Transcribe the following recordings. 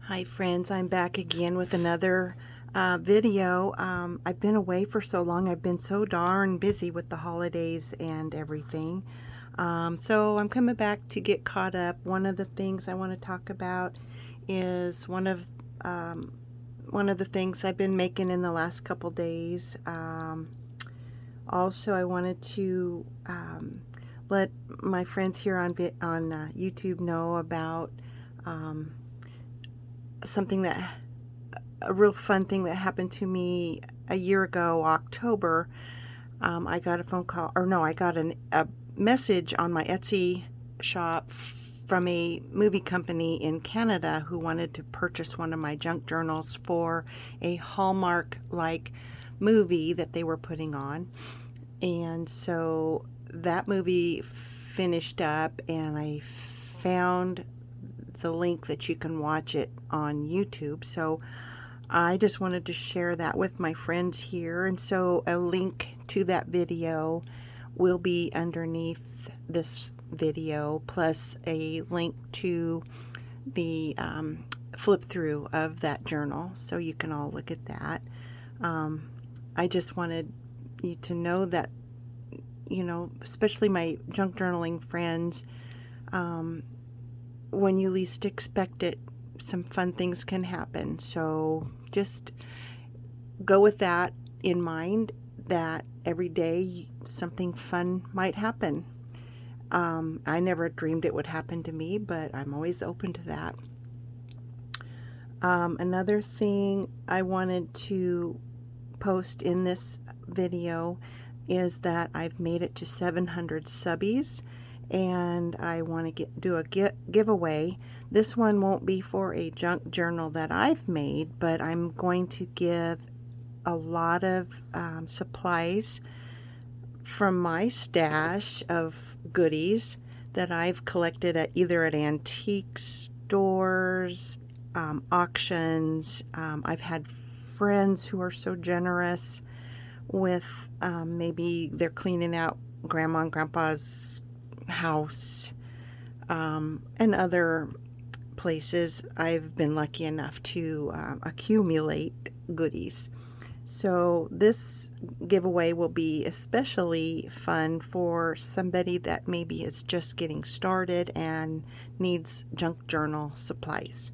Hi friends, I'm back again with another video. I've been away for so long. I've been so darn busy with the holidays and everything. So I'm coming back to get caught up. One of the things I want to talk about is one of the things I've been making in the last couple days. Also, I wanted to let my friends here on YouTube know about something a real fun thing that happened to me a year ago, October. I got a phone call, or no, I got a message on my Etsy shop from a movie company in Canada who wanted to purchase one of my junk journals for a Hallmark-like movie that they were putting on. And so that movie finished up, and I found the link that you can watch it on YouTube. So I just wanted to share that with my friends here, and so a link to that video will be underneath this video, plus a link to the flip through of that journal, so you can all look at that. I just wanted you to know that, you know, especially my junk journaling friends, when you least expect it, some fun things can happen. So just go with that in mind, that every day something fun might happen. I never dreamed it would happen to me, but I'm always open to that. Another thing I wanted to post in this video is that I've made it to 700 subbies, and I want to do a giveaway. This one won't be for a junk journal that I've made, but I'm going to give a lot of supplies from my stash of goodies that I've collected at either at antique stores, auctions. I've had friends who are so generous with maybe they're cleaning out grandma and grandpa's house, and other places. I've been lucky enough to accumulate goodies. So this giveaway will be especially fun for somebody that maybe is just getting started and needs junk journal supplies.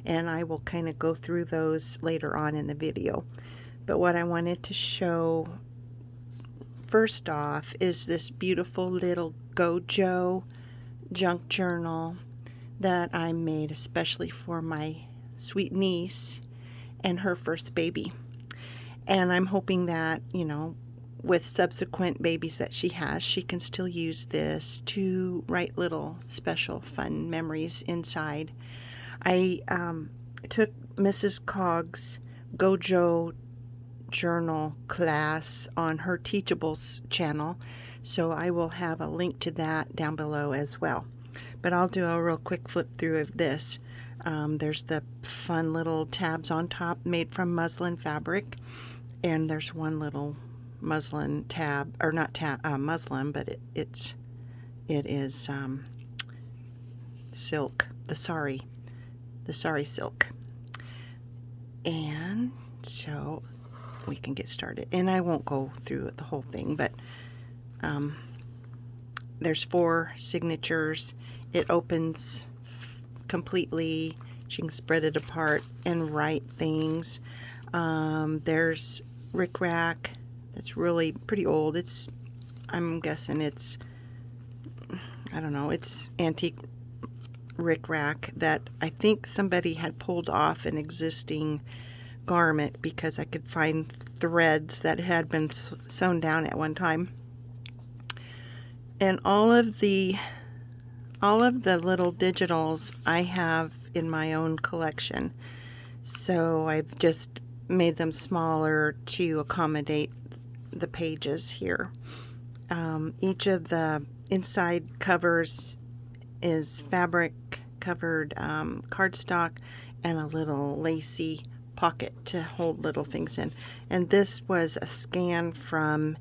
And I will kind of go through those later on in the video. But what I wanted to show first off is this beautiful little Gojo junk journal that I made especially for my sweet niece and her first baby. And I'm hoping that, you know, with subsequent babies that she has, she can still use this to write little special fun memories inside. I took Mrs. Cog's Gojo journal class on her Teachables channel, so I will have a link to that down below as well. But I'll do a real quick flip through of this. There's the fun little tabs on top made from muslin fabric, and there's one little muslin tab, or not muslin, but it is silk, the sari silk. And so we can get started, and I won't go through the whole thing, but there's 4 signatures. It opens completely. You can spread it apart and write things. There's rickrack that's really pretty old. I'm guessing it's, I don't know, it's antique rickrack that I think somebody had pulled off an existing garment, because I could find threads that had been sewn down at one time. And all of the little digitals I have in my own collection, so I've just made them smaller to accommodate the pages here. Each of the inside covers is fabric covered cardstock and a little lacy pocket to hold little things in. And this was a scan from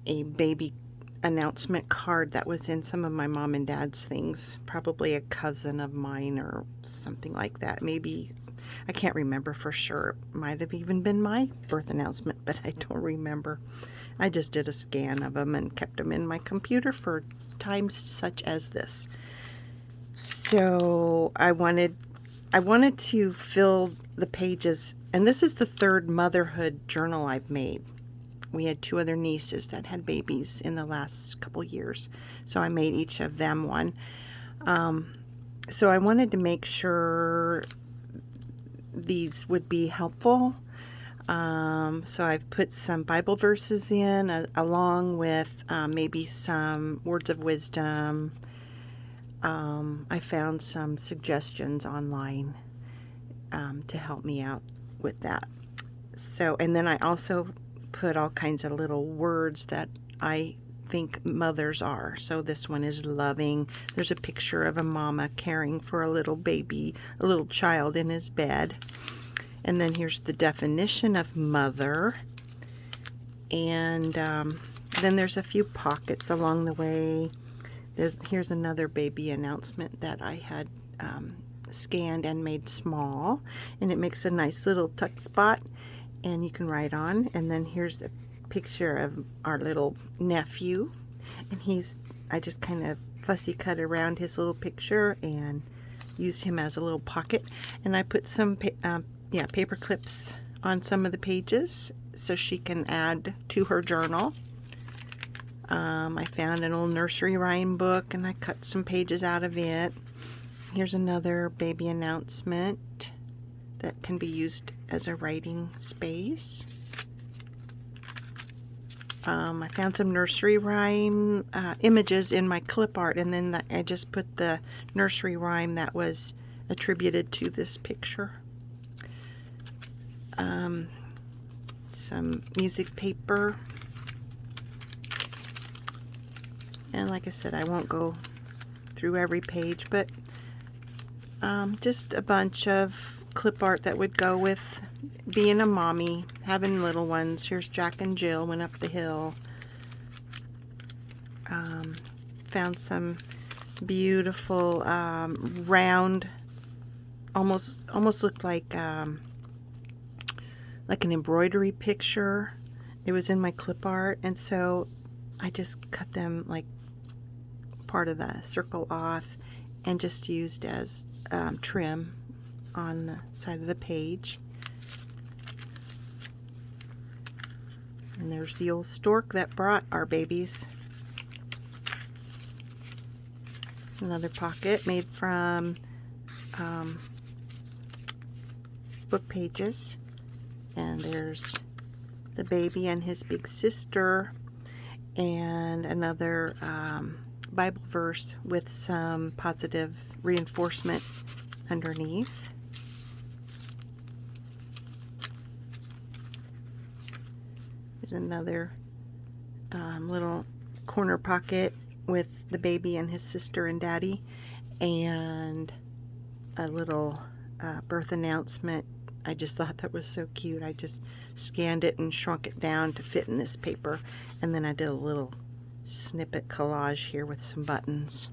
a baby announcement card that was in some of my mom and dad's things. Probably a cousin of mine or something like that. Maybe, I can't remember for sure. It might have even been my birth announcement, but I don't remember. I just did a scan of them and kept them in my computer for times such as this. So I wanted to fill the pages, and this is the third motherhood journal I've made. We had 2 other nieces that had babies in the last couple years, so I made each of them one. So I wanted to make sure these would be helpful. So I've put some Bible verses in, along with maybe some words of wisdom. I found some suggestions online to help me out with that. So, and then I also put all kinds of little words that I think mothers are. So this one is loving. There's a picture of a mama caring for a little baby, a little child in his bed. And then here's the definition of mother. And then there's a few pockets along the way. Here's another baby announcement that I had scanned and made small. And it makes a nice little tuck spot, and you can write on. And then here's a picture of our little nephew. And I just kind of fussy cut around his little picture and used him as a little pocket. And I put some paper clips on some of the pages so she can add to her journal. I found an old nursery rhyme book and I cut some pages out of it. Here's another baby announcement that can be used as a writing space. I found some nursery rhyme images in my clip art, and then I just put the nursery rhyme that was attributed to this picture. Some music paper. And like I said, I won't go through every page, but just a bunch of clip art that would go with being a mommy, having little ones. Here's Jack and Jill went up the hill. Found some beautiful round, almost looked like an embroidery picture. It was in my clip art, and so I just cut them like part of the circle off and just used as trim on the side of the page. And there's the old stork that brought our babies. Another pocket made from book pages. And there's the baby and his big sister, and another Bible verse with some positive reinforcement underneath. There's another little corner pocket with the baby and his sister and daddy, and a little birth announcement. I just thought that was so cute. I just scanned it and shrunk it down to fit in this paper, and then I did a little snippet collage here with some buttons.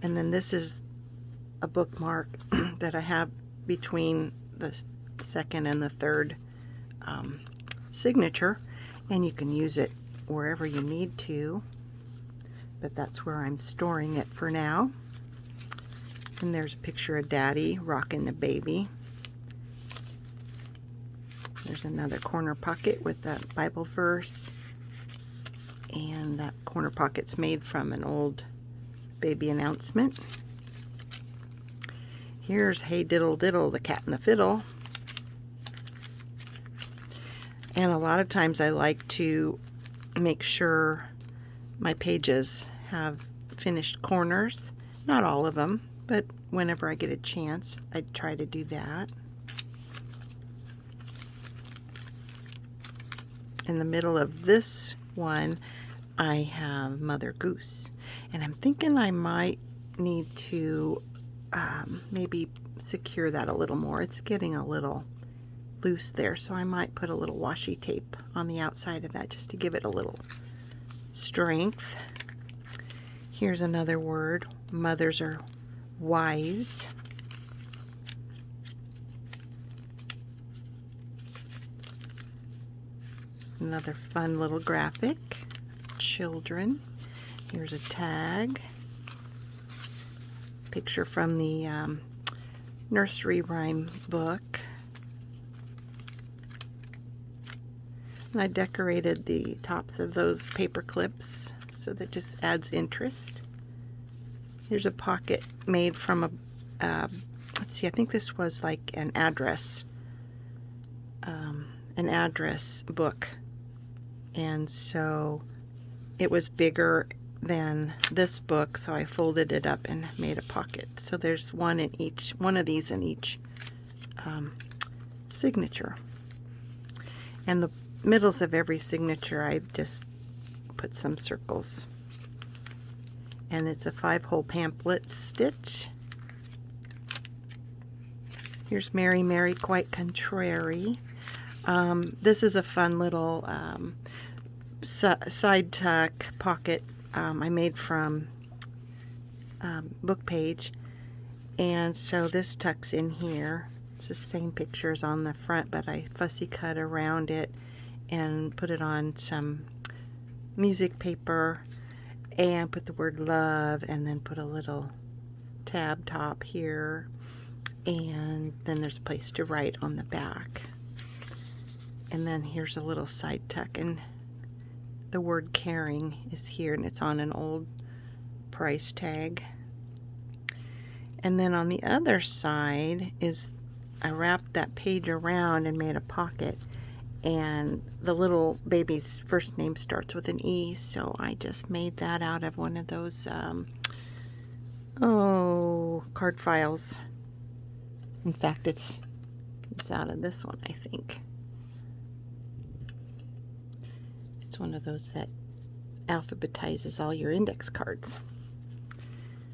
And then this is a bookmark that I have between the second and the third signature, and you can use it wherever you need to, but that's where I'm storing it for now. And there's a picture of Daddy rocking the baby. There's another corner pocket with that Bible verse, and that corner pocket's made from an old baby announcement. Here's Hey Diddle Diddle, the Cat and the Fiddle. And a lot of times I like to make sure my pages have finished corners. Not all of them, but whenever I get a chance, I try to do that. In the middle of this one, I have Mother Goose. And I'm thinking I might need to maybe secure that a little more. It's getting a little loose there, so I might put a little washi tape on the outside of that just to give it a little strength. Here's another word. Mothers are wise. Another fun little graphic. Children. Here's a tag. Picture from the nursery rhyme book. And I decorated the tops of those paper clips so that just adds interest. Here's a pocket made from a, let's see, I think this was like an address book. And so it was bigger than this book, so I folded it up and made a pocket. So there's one of these in each signature. And the middles of every signature I just put some circles. And it's a 5-hole pamphlet stitch. Here's Mary, Mary, quite contrary. This is a fun little side tuck pocket I made from book page, and so this tucks in here. It's the same pictures on the front, but I fussy cut around it and put it on some music paper and put the word love, and then put a little tab top here, and then there's a place to write on the back. And then here's a little side tuck, and the word caring is here, and it's on an old price tag. And then on the other side is, I wrapped that page around and made a pocket, and the little baby's first name starts with an E, so I just made that out of one of those card files. In fact, it's out of this one, I think. It's one of those that alphabetizes all your index cards.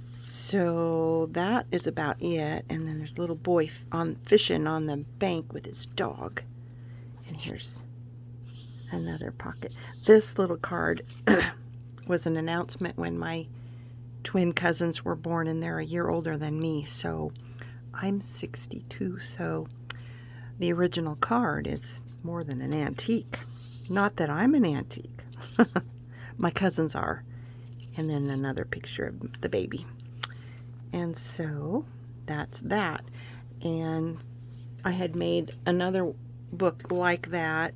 So that is about it. And then there's a little boy fishing on the bank with his dog. And here's another pocket. This little card was an announcement when my twin cousins were born, and they're a year older than me. So I'm 62, so the original card is more than an antique. Not that I'm an antique. My cousins are. And then another picture of the baby. And so that's that. And I had made another book like that.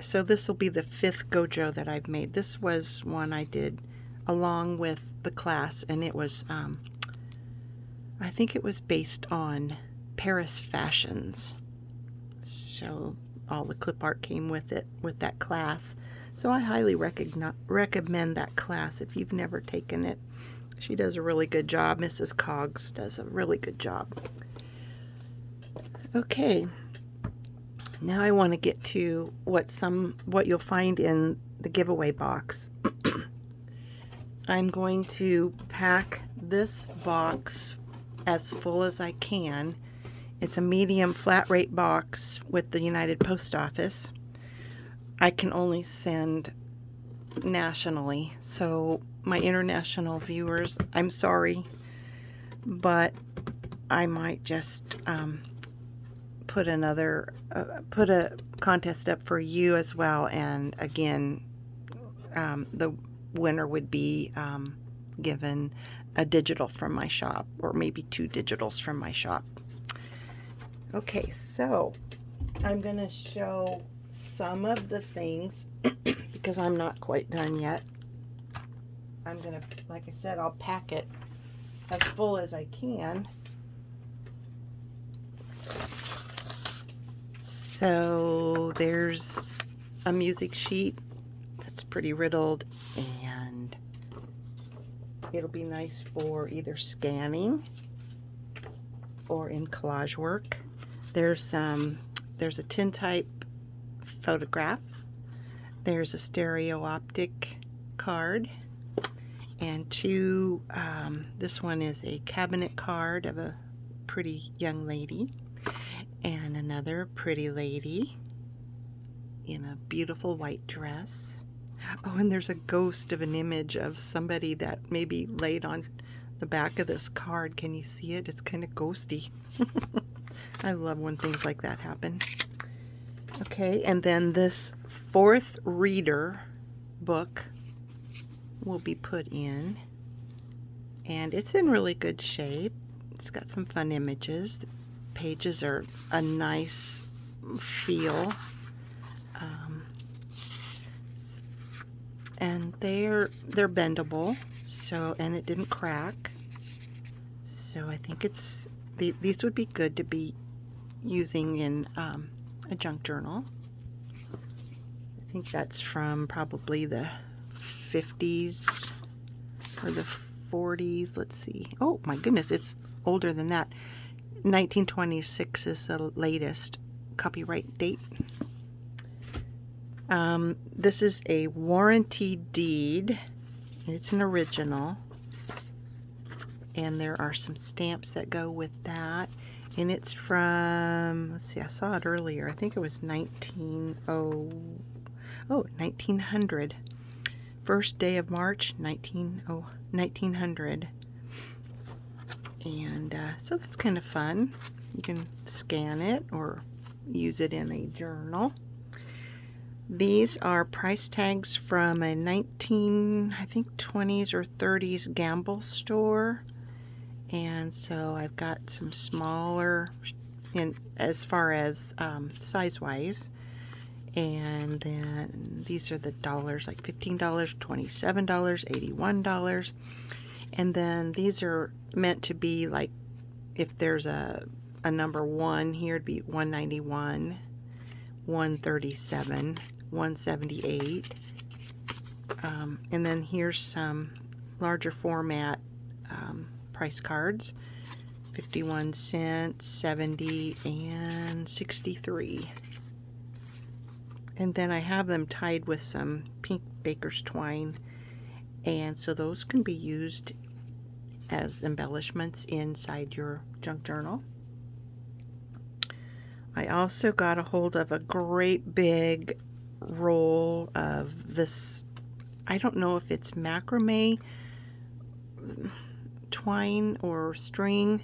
So this will be the 5th Gojo that I've made. This was one I did along with the class, and it was, I think it was based on Paris fashions. So all the clip art came with it, with that class. So I highly recommend that class if you've never taken it. She does a really good job. Mrs. Coggs does a really good job. Okay, now I want to get to what you'll find in the giveaway box. I'm going to pack this box as full as I can. It's a medium flat rate box with the United Post Office. I can only send nationally, so my international viewers, I'm sorry, but I might just put a contest up for you as well, and again, the winner would be given a digital from my shop, or maybe 2 digitals from my shop. Okay, so I'm going to show some of the things because I'm not quite done yet. I'm going to, like I said, I'll pack it as full as I can. So there's a music sheet that's pretty riddled, and it'll be nice for either scanning or in collage work. There's a tintype photograph. There's a stereo optic card, and 2, this one is a cabinet card of a pretty young lady, And another pretty lady in a beautiful white dress. Oh, and there's a ghost of an image of somebody that maybe laid on the back of this card. Can you see it? It's kind of ghosty. I love when things like that happen. Okay, and then this fourth reader book will be put in, and it's in really good shape. It's got some fun images. The pages are a nice feel, and they're bendable, so, and it didn't crack, so I think it's these would be good to be using in a junk journal. I think that's from probably the 50s or the 40s. Let's see. Oh my goodness, it's older than that. 1926 is the latest copyright date. This is a warranty deed. It's an original. And there are some stamps that go with that. And it's from, let's see, I saw it earlier. I think it was 1900. First day of March, 1900. And so that's kind of fun. You can scan it or use it in a journal. These are price tags from a I think 20s or 30s gamble store. And so I've got some smaller in as far as size-wise. And then these are the dollars, like $15, $27, $81. And then these are meant to be like, if there's a number 1 here, it'd be $191, $137, $178. And then here's some larger format price cards, 51 cents, 70, and 63. And then I have them tied with some pink baker's twine, and so those can be used as embellishments inside your junk journal. I also got a hold of a great big roll of this, I don't know if it's macrame twine or string,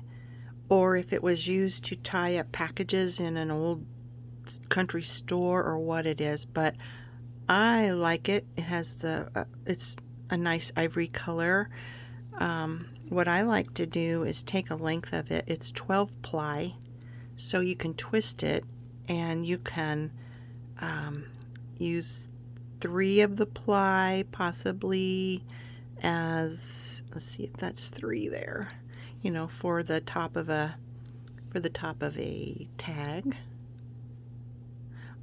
or if it was used to tie up packages in an old country store, or what it is, but I like it. It has the it's a nice ivory color. What I like to do is take a length of it. It's 12 ply, so you can twist it, and you can use 3 of the ply possibly as, let's see if that's 3 there, you know, for the top of a tag.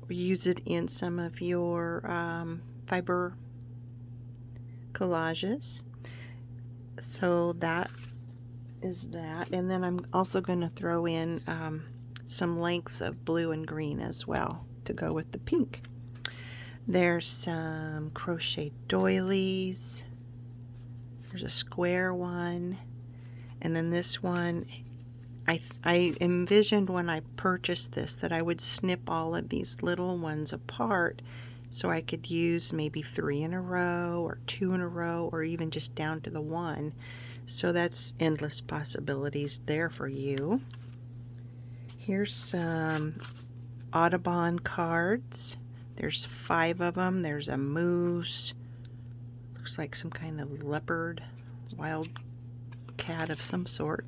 Or use it in some of your fiber collages. So that is that. And then I'm also going to throw in some lengths of blue and green as well to go with the pink. There's some crochet doilies. There's a square one. And then this one, I envisioned when I purchased this that I would snip all of these little ones apart so I could use maybe 3 in a row or 2 in a row, or even just down to the 1. So that's endless possibilities there for you. Here's some Audubon cards. There's 5 of them. There's a moose. Looks like some kind of leopard, wild cat of some sort.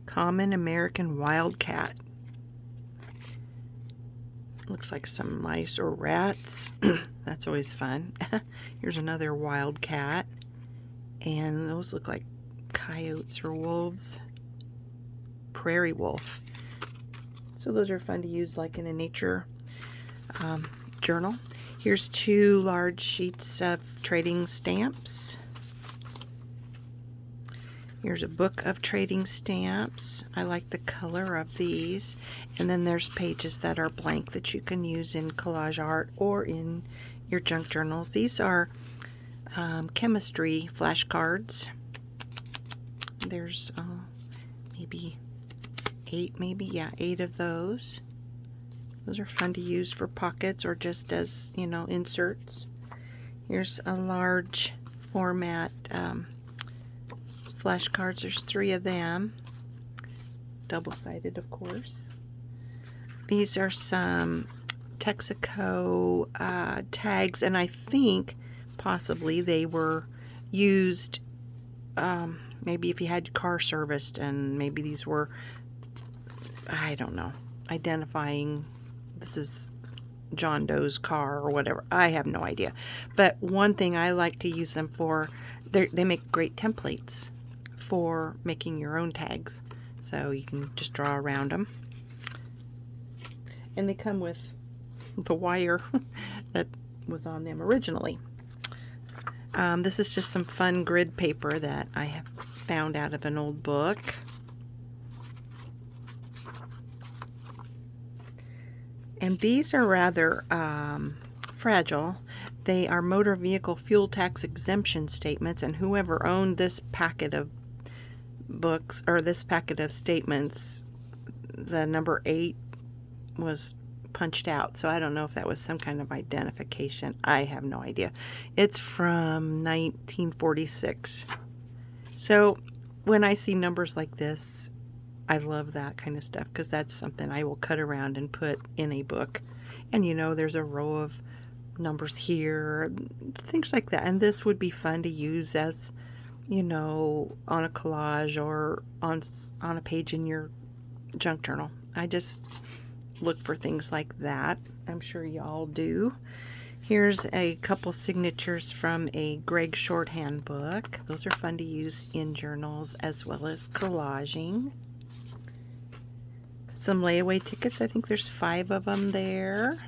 Common American wildcat. Looks like some mice or rats. That's always fun. Here's another wildcat. And those look like coyotes or wolves. Prairie wolf. So those are fun to use like in a nature journal. Here's 2 large sheets of trading stamps. Here's a book of trading stamps. I like the color of these. And then there's pages that are blank that you can use in collage art or in your junk journals. These are chemistry flashcards. There's maybe 8, maybe, yeah, 8 of those. Those are fun to use for pockets or just as, you know, inserts. Here's a large format flashcards. There's 3 of them. Double-sided, of course. These are some Texaco tags, and I think possibly they were used maybe if you had your car serviced, and maybe these were, I don't know, identifying this is John Doe's car or whatever. I have no idea. But one thing I like to use them for, they make great templates for making your own tags. So you can just draw around them. And they come with the wire that was on them originally. This is just some fun grid paper that I have found out of an old book. And these are rather fragile. They are motor vehicle fuel tax exemption statements, and whoever owned this packet of books, or this packet of statements, the number 8 was punched out. So I don't know if that was some kind of identification. I have no idea. It's from 1946. So when I see numbers like this, I love that kind of stuff, because that's something I will cut around and put in a book. And you know, there's a row of numbers here, things like that. And this would be fun to use as, you know, on a collage or on a page in your junk journal. I just look for things like that. I'm sure y'all do. Here's a couple signatures from a Greg shorthand book. Those are fun to use in journals as well as collaging. Some layaway tickets. I think there's 5 of them there.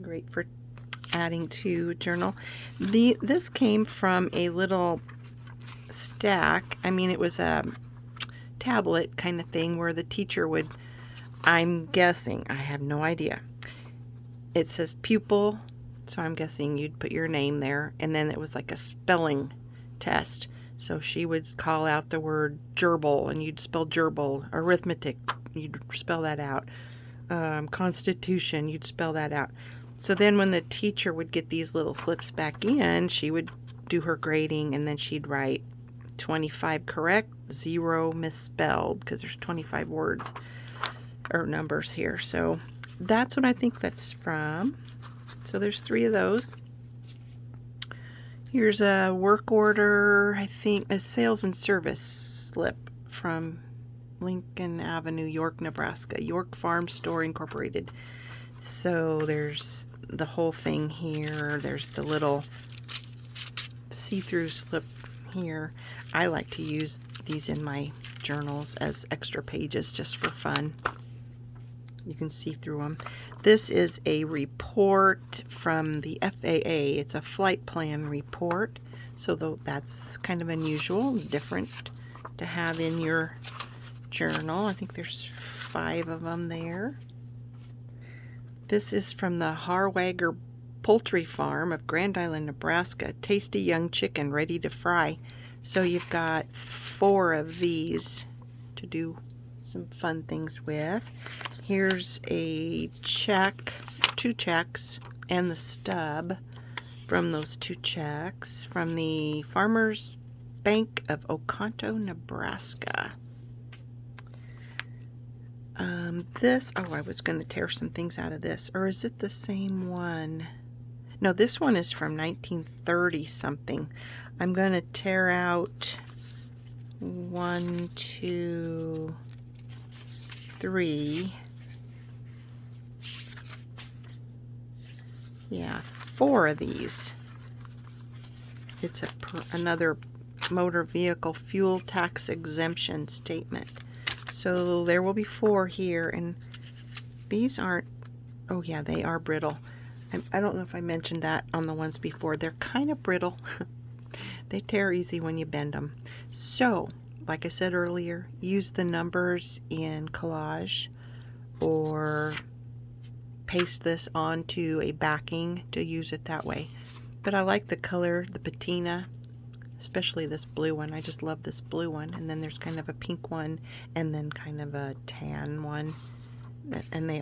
Great for adding to journal. This came from a little stack. I mean, it was a tablet kind of thing where the teacher would, I'm guessing, I have no idea. It says pupil, so I'm guessing you'd put your name there, and then it was like a spelling test. So she would call out the word gerbil, and you'd spell gerbil. Arithmetic, you'd spell that out. Constitution, you'd spell that out. So then when the teacher would get these little slips back in, she would do her grading, and then she'd write 25 correct, 0 misspelled, because there's 25 words or numbers here. So that's what I think that's from. So there's 3 of those. Here's a work order, I think a sales and service slip from Lincoln Avenue, York, Nebraska. York Farm Store Incorporated. So there's the whole thing here. There's the little see-through slip here. I like to use these in my journals as extra pages just for fun. You can see through them. This is a report from the FAA. It's a flight plan report. So that's kind of unusual, different to have in your journal. I think there's 5 of them there. This is from the Harwager Poultry Farm of Grand Island, Nebraska. Tasty young chicken ready to fry. So you've got 4 of these to do some fun things with. Here's a check, 2 checks, and the stub from those 2 checks from the Farmers Bank of Oconto, Nebraska. I was going to tear some things out of this. Or is it the same one? No, this one is from 1930 something. I'm going to tear out 1, 2, 3. Yeah, 4 of these. It's another motor vehicle fuel tax exemption statement. So there will be 4 here, and these aren't, oh yeah, they are brittle. I don't know if I mentioned that on the ones before. They're kind of brittle. They tear easy when you bend them. So, like I said earlier, use the numbers in collage or paste this onto a backing to use it that way. But I like the color, the patina. especially this blue one. I just love this blue one. And then there's kind of a pink one and then kind of a tan one. And they